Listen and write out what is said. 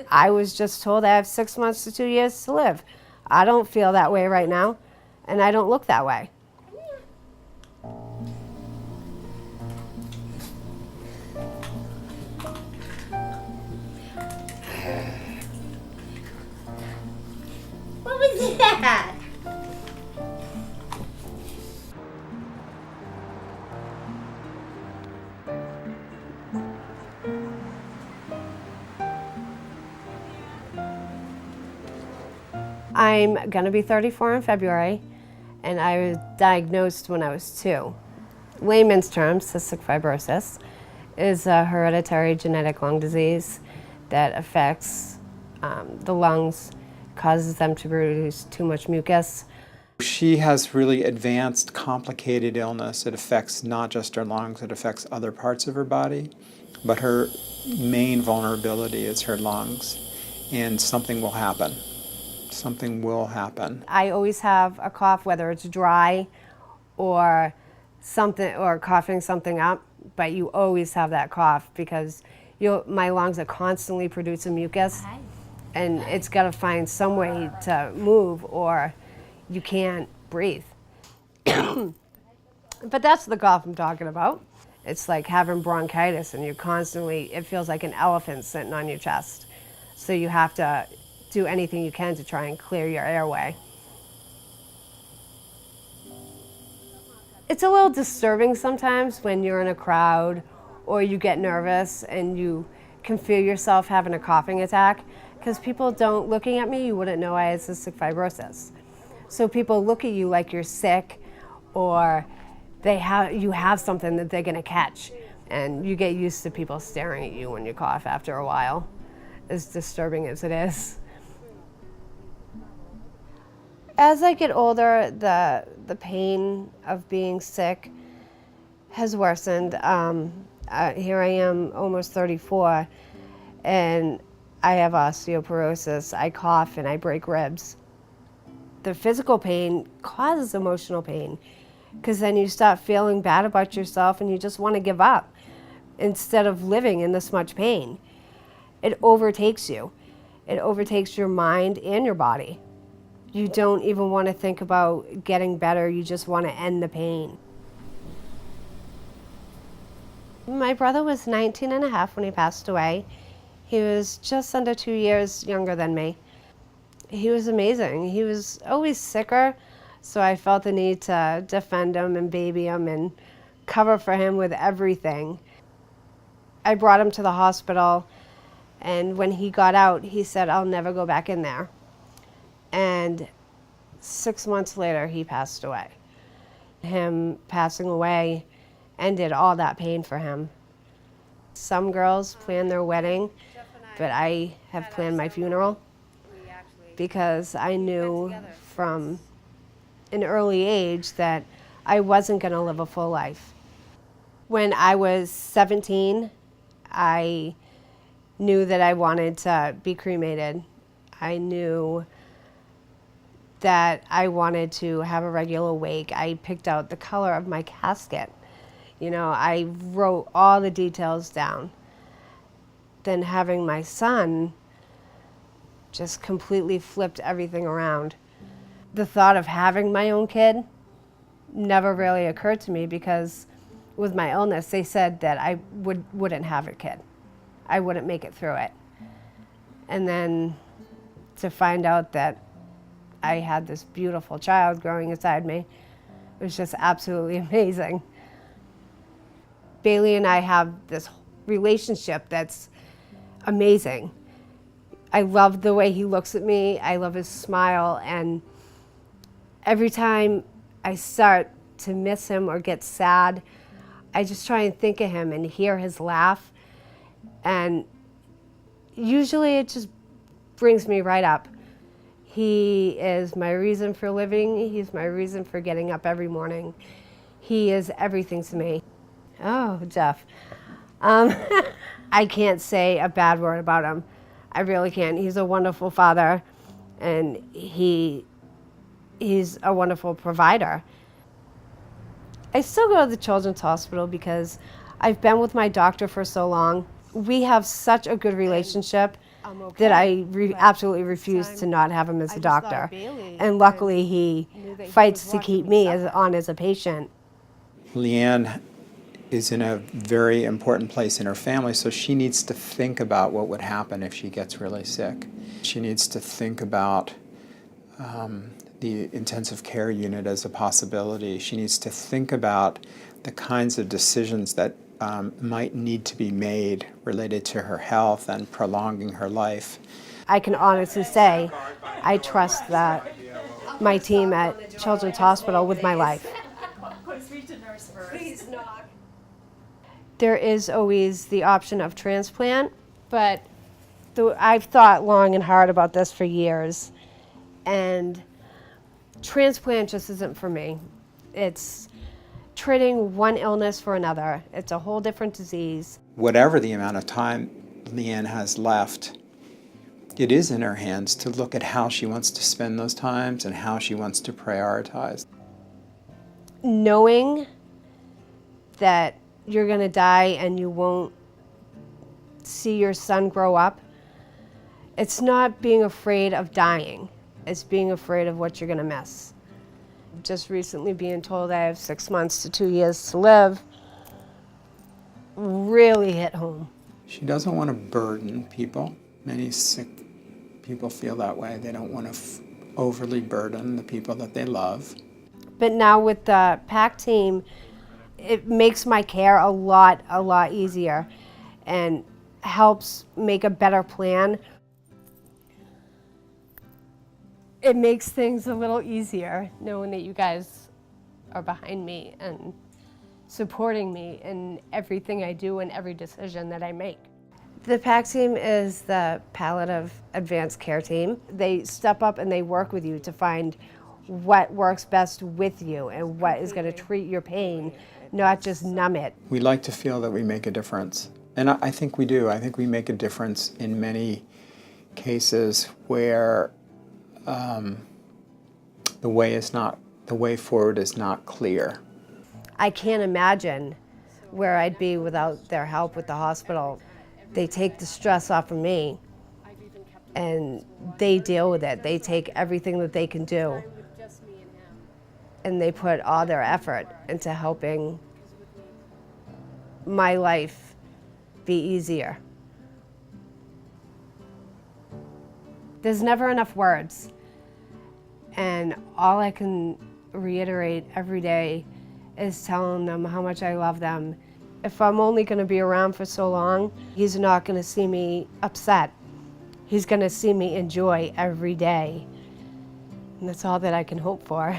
I was just told I have 6 months to 2 years to live. I don't feel that way right now, and I don't look that way. What was that? I'm gonna be 34 in February, and I was diagnosed when I was 2. Layman's terms, cystic fibrosis, is a hereditary genetic lung disease that affects the lungs, causes them to produce too much mucus. She has really advanced, complicated illness. It affects not just her lungs, it affects other parts of her body, but her main vulnerability is her lungs, and something will happen. Something will happen. I always have a cough, whether it's dry or something, or coughing something up, but you always have that cough because my lungs are constantly producing mucus, and it's got to find some way to move or you can't breathe. But that's the cough I'm talking about. It's like having bronchitis and it feels like an elephant sitting on your chest. So you have to do anything you can to try and clear your airway. It's a little disturbing sometimes when you're in a crowd or you get nervous and you can feel yourself having a coughing attack, because people don't, looking at me, you wouldn't know I had cystic fibrosis. So people look at you like you're sick, or you have something that they're gonna catch, and you get used to people staring at you when you cough after a while, as disturbing as it is. As I get older, the pain of being sick has worsened. Here I am, almost 34, and I have osteoporosis. I cough and I break ribs. The physical pain causes emotional pain, because then you start feeling bad about yourself and you just want to give up instead of living in this much pain. It overtakes you. It overtakes your mind and your body. You don't even want to think about getting better. You just want to end the pain. My brother was 19 and a half when he passed away. He was just under 2 years younger than me. He was amazing. He was always sicker, so I felt the need to defend him and baby him and cover for him with everything. I brought him to the hospital, and when he got out, he said, "I'll never go back in there." And 6 months later, he passed away. Him passing away ended all that pain for him. Some girls plan their wedding, but I have planned my funeral because I knew from an early age that I wasn't going to live a full life. When I was 17, I knew that I wanted to be cremated. I knew that I wanted to have a regular wake. I picked out the color of my casket. You know, I wrote all the details down. Then having my son just completely flipped everything around. The thought of having my own kid never really occurred to me, because with my illness, they said that I wouldn't have a kid. I wouldn't make it through it. And then to find out that I had this beautiful child growing inside me, it was just absolutely amazing. Bailey and I have this relationship that's amazing. I love the way he looks at me. I love his smile, and every time I start to miss him or get sad, I just try and think of him and hear his laugh, and usually it just brings me right up. He is my reason for living. He's my reason for getting up every morning. He is everything to me. Oh, Jeff. I can't say a bad word about him. I really can't. He's a wonderful father, and he's a wonderful provider. I still go to the Children's Hospital because I've been with my doctor for so long. We have such a good relationship that I absolutely refused to not have him as a doctor. And luckily he fights to keep me on as a patient. LeeAnne is in a very important place in her family, so she needs to think about what would happen if she gets really sick. She needs to think about the intensive care unit as a possibility. She needs to think about the kinds of decisions that might need to be made related to her health and prolonging her life. I can honestly say I trust my team at Children's Hospital with my life. There is always the option of transplant, but I've thought long and hard about this for years, and transplant just isn't for me. It's trading one illness for another. It's a whole different disease. Whatever the amount of time LeeAnne has left, it is in her hands to look at how she wants to spend those times and how she wants to prioritize. Knowing that you're going to die and you won't see your son grow up, it's not being afraid of dying. It's being afraid of what you're going to miss. Just recently being told I have 6 months to 2 years to live really hit home. She doesn't want to burden people. Many sick people feel that way. They don't want to overly burden the people that they love. But now with the PAC team, it makes my care a lot easier and helps make a better plan. It makes things a little easier knowing that you guys are behind me and supporting me in everything I do and every decision that I make. The PAC team is the palliative advanced care team. They step up and they work with you to find what works best with you and what is going to treat your pain, not just numb it. We like to feel that we make a difference. And I think we do. I think we make a difference in many cases where the way forward is not clear. I can't imagine where I'd be without their help with the hospital. They take the stress off of me and they deal with it. They take everything that they can do and they put all their effort into helping my life be easier. There's never enough words, and all I can reiterate every day is telling them how much I love them. If I'm only going to be around for so long, he's not going to see me upset. He's going to see me enjoy every day, and that's all that I can hope for.